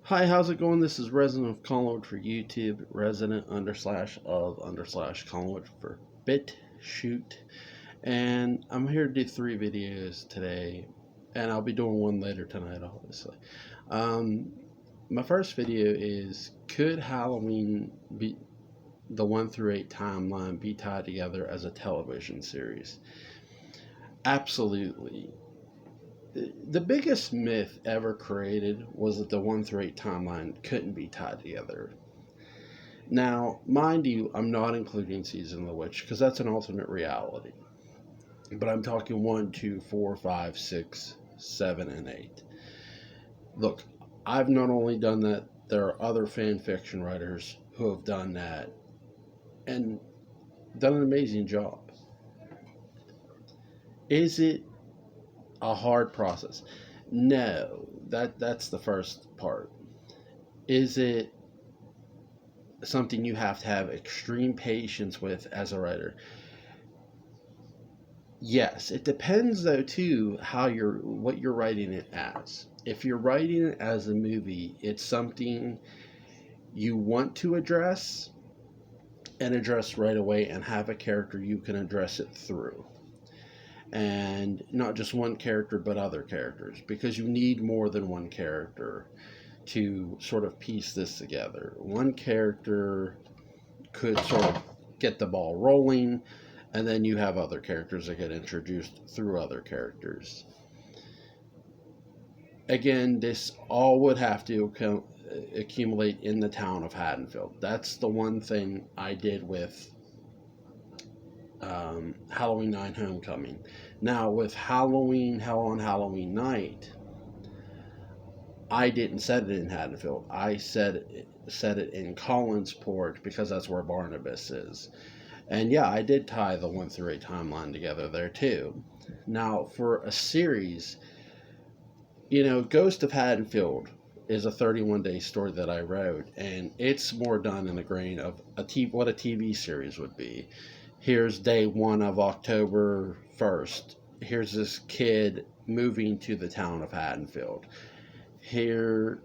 Hi, how's it going? This is Resident of Collingwood for YouTube, resident _of Collingwood for BitChute, and I'm here to do 3 videos today, and I'll be doing one later tonight, obviously. Um, my first video is: could Halloween be the 1 through 8 timeline be tied together as a television series? Absolutely. The biggest myth ever created was that the 1 through 8 timeline couldn't be tied together. Now, mind you, I'm not including Season of the Witch because that's an alternate reality. But I'm talking 1, 2, 4, 5, 6, 7, and 8. Look, I've not only done that, there are other fan fiction writers who have done that and done an amazing job. Is it a hard process? No, that's the first part. Is it something you have to have extreme patience with as a writer? Yes, it depends though too how what you're writing it as. If you're writing it as a movie, it's something you want to address and address right away and have a character you can address it through. And not just one character but other characters, because you need more than one character to sort of piece this together. One character could sort of get the ball rolling, and then you have other characters that get introduced through other characters. Again, this all would have to accumulate in the town of Haddonfield. That's the one thing I did with Halloween 9 Homecoming. Now, with Halloween Hell on Halloween Night, I didn't set it in Haddonfield. I set it in Collinsport because that's where Barnabas is. And yeah, I did tie the 1 through 8 timeline together there too. Now, for a series, Ghost of Haddonfield is a 31-day story that I wrote, and it's more done in the grain of what a TV series would be. Here's day 1 of October 1st. Here's this kid moving to the town of Haddonfield. Here,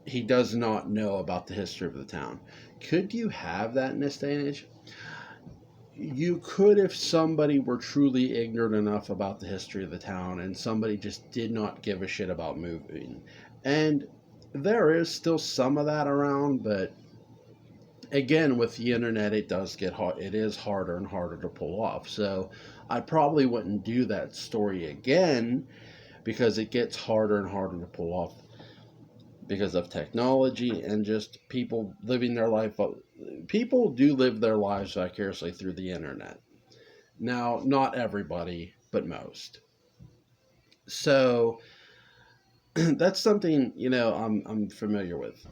he does not know about the history of the town. Could you have that in this day and age? You could, if somebody were truly ignorant enough about the history of the town and somebody just did not give a shit about moving. And there is still some of that around, but again, with the internet, it does get hard. It is harder and harder to pull off. So I probably wouldn't do that story again because it gets harder and harder to pull off because of technology and just people living their life. People do live their lives vicariously through the internet. Now, not everybody, but most. So that's something I'm familiar with.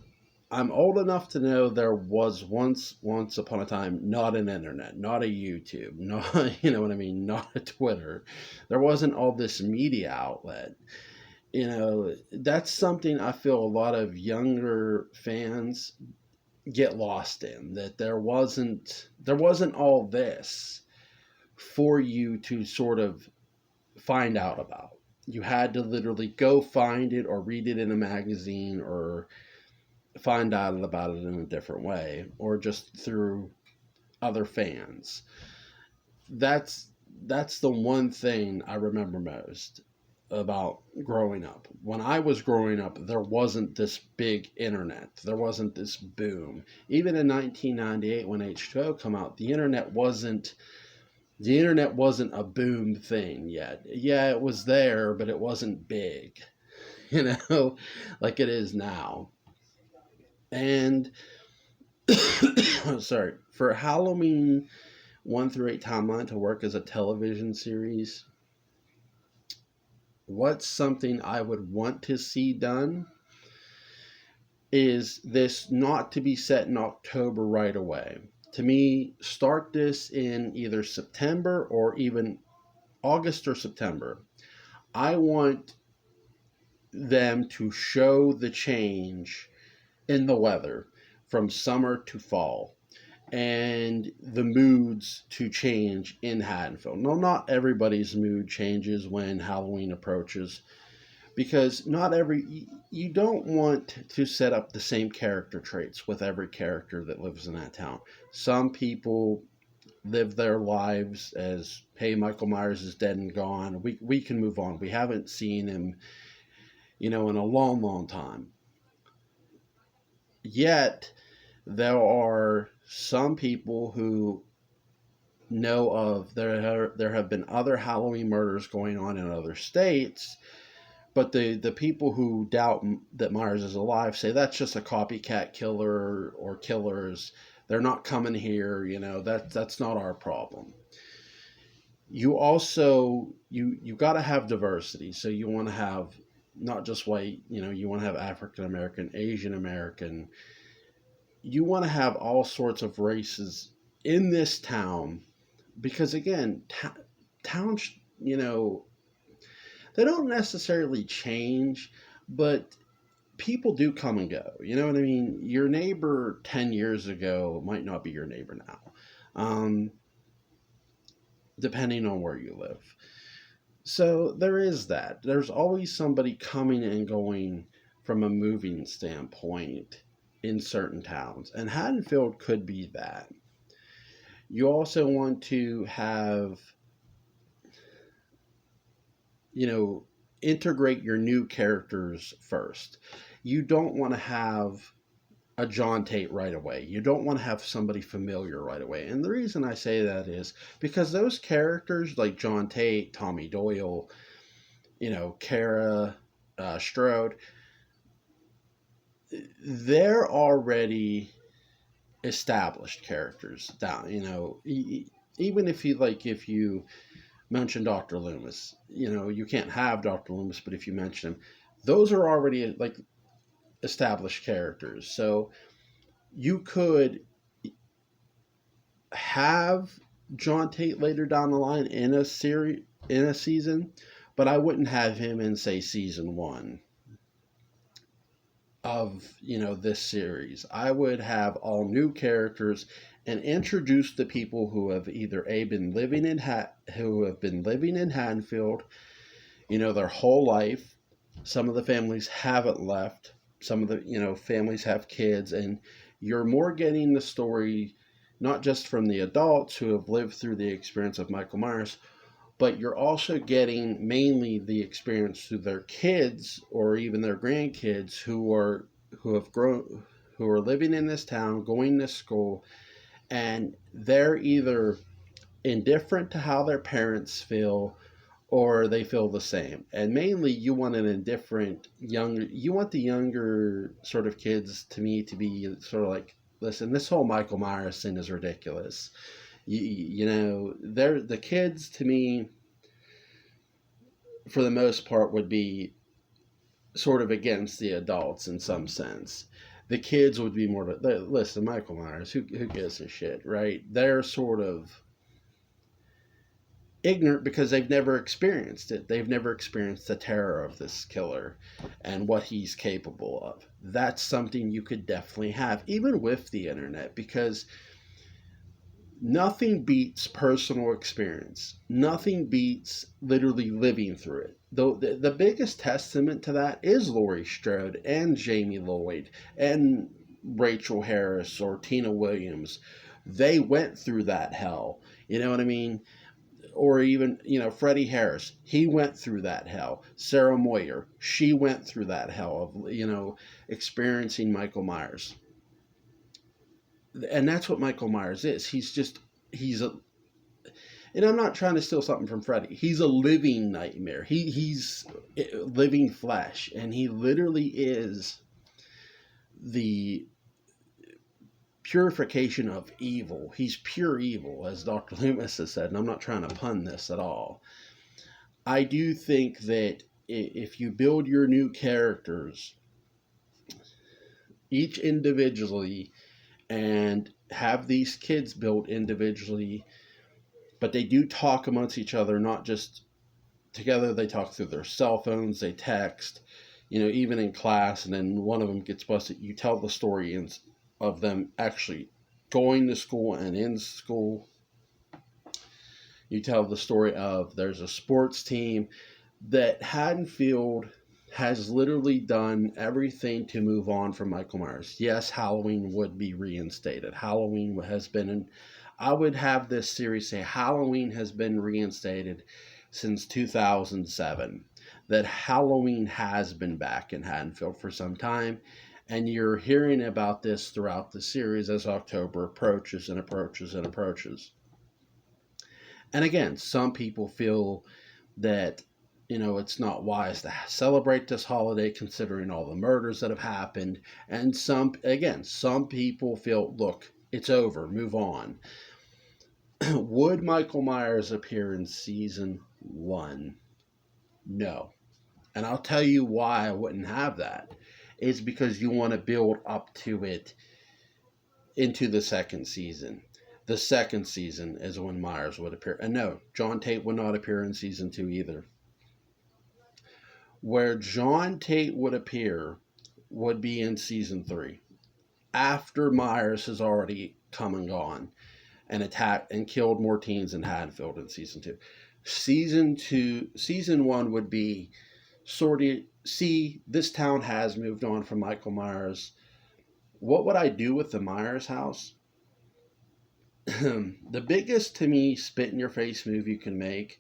I'm old enough to know there was once upon a time not an internet, not a YouTube, not what I mean, not a Twitter. There wasn't all this media outlet. That's something I feel a lot of younger fans get lost in, that there wasn't all this for you to sort of find out about. You had to literally go find it or read it in a magazine or find out about it in a different way or just through other fans. That's the one thing I remember most about growing up. When I was growing up, there wasn't this big internet. There wasn't this boom. Even in 1998 when H2O came out, the internet wasn't a boom thing yet. Yeah, it was there, but it wasn't big, like it is now. And sorry, for Halloween 1 through 8 timeline to work as a television series, what's something I would want to see done is this not to be set in October right away. To me, start this in either September or even August or September. I want them to show the change in the weather from summer to fall and the moods to change in Haddonfield. Now, not everybody's mood changes when Halloween approaches, because not every you don't want to set up the same character traits with every character that lives in that town. Some people live their lives as, hey, Michael Myers is dead and gone. We can move on. We haven't seen him, in a long, long time. Yet there are some people who know of there have been other Halloween murders going on in other states, but the people who doubt that Myers is alive say that's just a copycat killer or killers. They're not coming here. That's not our problem. You also you got to have diversity. So you want to have not just white. You want to have African American, Asian American. You want to have all sorts of races in this town because again, towns, they don't necessarily change, but people do come and go. You know what I mean? Your neighbor 10 years ago might not be your neighbor now, depending on where you live. So there is that. There's always somebody coming and going from a moving standpoint in certain towns, and Haddonfield could be that. You also want to have, integrate your new characters first. You don't want to have a John Tate right away. You don't want to have somebody familiar right away. And the reason I say that is because those characters like John Tate, Tommy Doyle, Kara Strode, they're already established characters down. Even if you mention Dr. Loomis, you can't have Dr. Loomis, but if you mention him, those are already like established characters. So you could have John Tate later down the line in a season, but I wouldn't have him in say season 1 of this series. I would have all new characters and introduce the people who have either been living in Haddonfield, their whole life. Some of the families haven't left. Some of the families have kids, and you're more getting the story not just from the adults who have lived through the experience of Michael Myers, but you're also getting mainly the experience through their kids or even their grandkids who are living in this town, going to school, and they're either indifferent to how their parents feel or they feel the same. And mainly you want you want the younger sort of kids to me to be sort of like, listen, this whole Michael Myers thing is ridiculous. They're the kids to me, for the most part, would be sort of against the adults in some sense. The kids would be more, listen, Michael Myers, who gives a shit, right? They're sort of ignorant because they've never experienced it. They've never experienced the terror of this killer and what he's capable of. That's something you could definitely have, even with the internet, because nothing beats personal experience. Nothing beats literally living through it. Though the biggest testament to that is Laurie Strode and Jamie Lloyd and Rachel Harris or Tina Williams. They went through that hell. You know what I mean? Or even, Freddie Harris, he went through that hell. Sarah Moyer, she went through that hell of, experiencing Michael Myers. And that's what Michael Myers is. And I'm not trying to steal something from Freddy. He's a living nightmare. He's living flesh, and he literally is the purification of evil. He's pure evil, as Dr. Loomis has said, and I'm not trying to pun this at all. I do think that if you build your new characters, each individually, and have these kids built individually, but they do talk amongst each other, not just together. They talk through their cell phones, they text, even in class, and then one of them gets busted. You tell the story of them actually going to school and in school. You tell the story of there's a sports team that Haddonfield has literally done everything to move on from Michael Myers. Yes, Halloween would be reinstated. Halloween has been in, I would have this series say Halloween has been reinstated since 2007. That Halloween has been back in Haddonfield for some time, and you're hearing about this throughout the series as October approaches and approaches and approaches. And again, some people feel that it's not wise to celebrate this holiday considering all the murders that have happened. And some people feel, look, it's over, move on. Would Michael Myers appear in season 1? No. And I'll tell you why I wouldn't have that. It's because you want to build up to it into the second season. The second season is when Myers would appear. And no, John Tate would not appear in season 2 either. Where John Tate would appear would be in season 3, after Myers has already come and gone and attacked and killed more teens in Haddonfield in season 2. Season 1 would be sort of, see, this town has moved on from Michael Myers. What would I do with the Myers house? The biggest, to me, spit in your face move you can make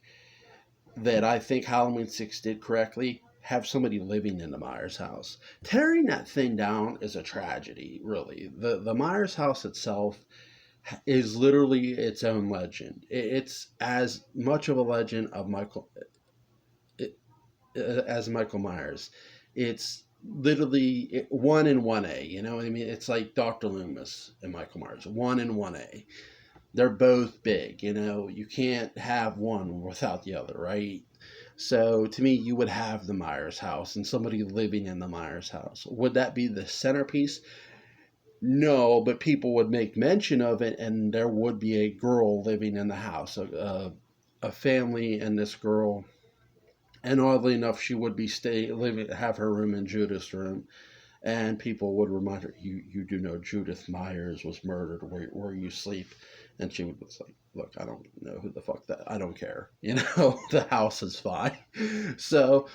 that I think Halloween 6 did correctly, have somebody living in the Myers house. Tearing that thing down is a tragedy, really. The Myers house itself is literally its own legend. It's as much of a legend of as Michael Myers. It's literally 1 and 1A, you know what I mean? It's like Dr. Loomis and Michael Myers, 1 and 1A. They're both big, you can't have one without the other, right? So to me, you would have the Myers house and somebody living in the Myers house. Would that be the centerpiece? No, but people would make mention of it, and there would be a girl living in the house, a family, and this girl. And oddly enough, she would be have her room in Judith's room, and people would remind her, "You do know Judith Myers was murdered where you sleep," and she would be like, "Look, I don't know who the fuck that. I don't care. The house is fine." So,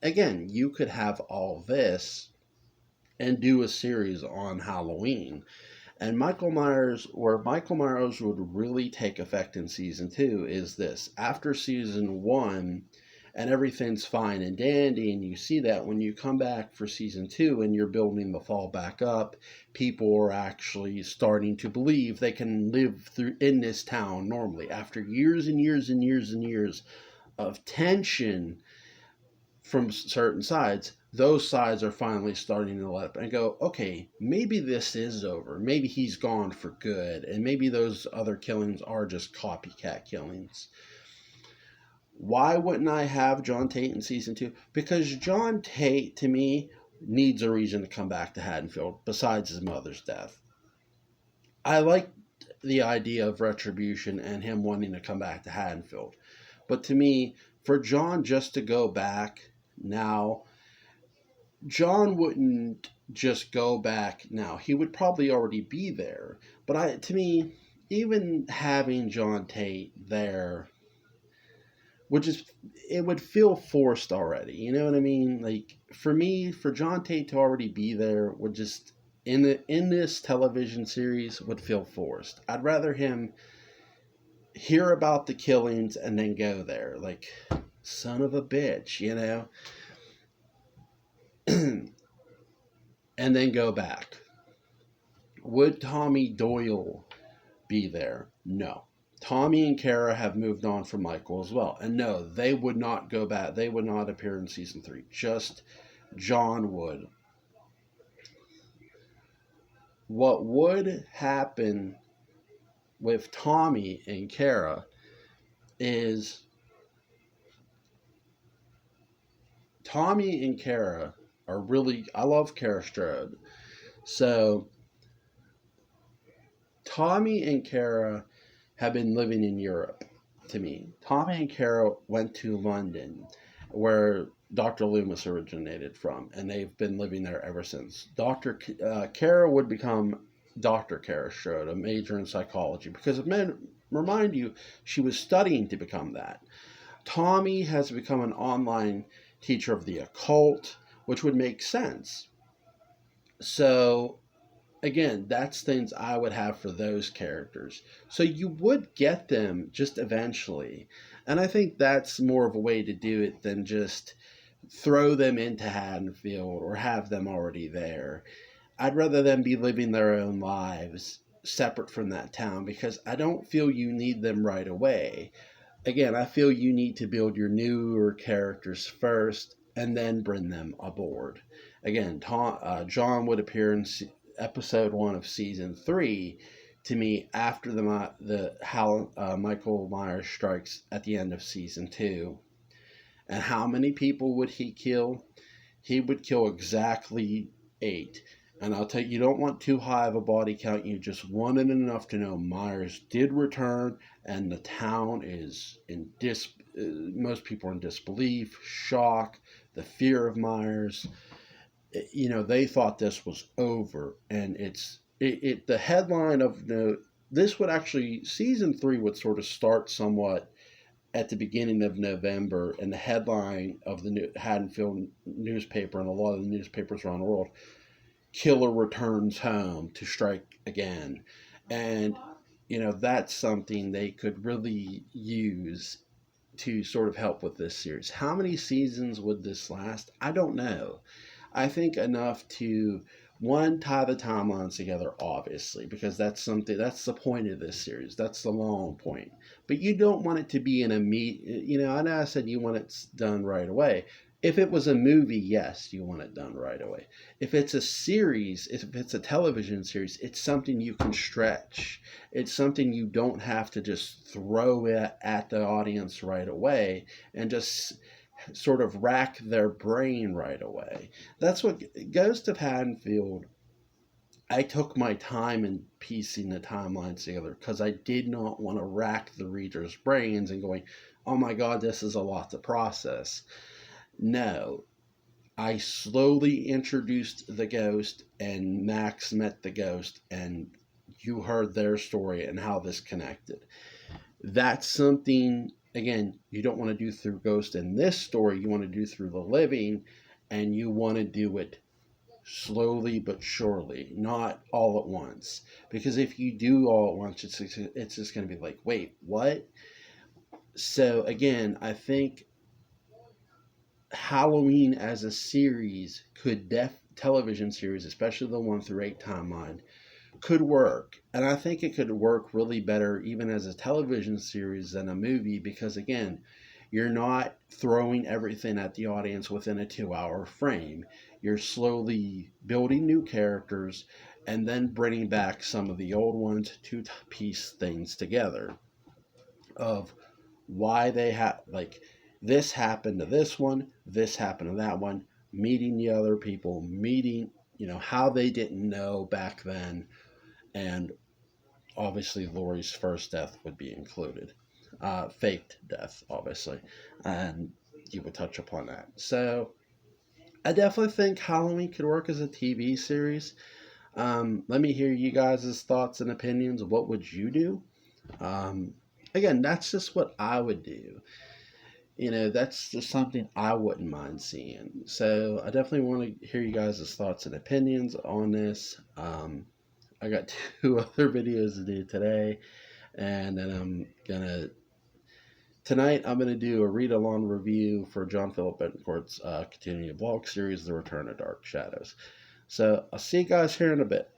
again, you could have all this and do a series on Halloween. And where Michael Myers would really take effect in season 2 is this. After season 1, and everything's fine and dandy, and you see that when you come back for season 2 and you're building the fall back up, people are actually starting to believe they can live in this town normally. After years and years and years and years of tension from certain sides, those sides are finally starting to let up and go, okay, maybe this is over. Maybe he's gone for good. And maybe those other killings are just copycat killings. Why wouldn't I have John Tate in season 2? Because John Tate, to me, needs a reason to come back to Haddonfield besides his mother's death. I like the idea of retribution and him wanting to come back to Haddonfield. But to me, for John just to go back now, John wouldn't just go back now. He would probably already be there. But to me, even having John Tate there it would feel forced already. You know what I mean? Like, for me, for John Tate to already be there would just in this television series would feel forced. I'd rather him hear about the killings and then go there. Like, son of a bitch, and then go back. Would Tommy Doyle be there? No. Tommy and Kara have moved on from Michael as well. And no, they would not go back. They would not appear in season 3. Just John would. What would happen with Tommy and Kara is Tommy and Kara are really... I love Kara Strode. So Tommy and Kara have been living in Europe, to me. Tommy and Kara went to London, where Dr. Loomis originated from, and they've been living there ever since. Kara would become Dr. Kara Strode, a major in psychology, because, remind you, she was studying to become that. Tommy has become an online teacher of the occult, which would make sense. So again, that's things I would have for those characters. So you would get them just eventually. And I think that's more of a way to do it than just throw them into Haddonfield or have them already there. I'd rather them be living their own lives separate from that town because I don't feel you need them right away. Again, I feel you need to build your newer characters first and then bring them aboard. Again, John would appear in episode 1 of season 3 to me after Michael Myers strikes at the end of season 2. And how many people would he kill? He would kill exactly 8. And I'll tell you, you don't want too high of a body count. You just wanted enough to know Myers did return, and the town is in most people are in disbelief, shock, the fear of Myers. They thought this was over, and the headline of this would actually season 3 would sort of start somewhat at the beginning of November, and the headline of the Haddonfield newspaper and a lot of the newspapers around the world, killer returns home to strike again. And that's something they could really use to sort of help with this series. How many seasons would this last? I don't know. I think enough to one, tie the timelines together, obviously, because that's the point of this series. That's the long point. But you don't want it to be an immediate, I know I said you want it done right away. If it was a movie, yes, you want it done right away. If it's a series, if it's a television series, it's something you can stretch. It's something you don't have to just throw it at the audience right away and just sort of rack their brain right away. That's what Ghost of Haddonfield. I took my time in piecing the timelines together because I did not want to rack the reader's brains and going, oh my God, this is a lot to process. No, I slowly introduced the ghost, and Max met the ghost, and you heard their story and how this connected. That's something, again, you don't want to do through Ghost in this story. You want to do through the living, and you want to do it slowly but surely, not all at once. Because if you do all at once, it's just going to be like, wait, what? So again, I think Halloween as a series television series, especially the 1 through 8 timeline, could work. And I think it could work really better even as a television series than a movie because, again, you're not throwing everything at the audience within a 2-hour frame. You're slowly building new characters and then bringing back some of the old ones to piece things together of why they have, like, this happened to this one, this happened to that one, meeting the other people, meeting, how they didn't know back then, and obviously Laurie's first death would be included. Faked death, obviously, and you would touch upon that. So I definitely think Halloween could work as a TV series. Let me hear you guys' thoughts and opinions. What would you do? Um, Again, that's just what I would do. That's just something I wouldn't mind seeing. So I definitely want to hear you guys' thoughts and opinions on this. I got 2 other videos to do today, and then tonight I'm gonna do a read-along review for John Philip Betancourt's continuing vlog series, The Return of Dark Shadows. So I'll see you guys here in a bit.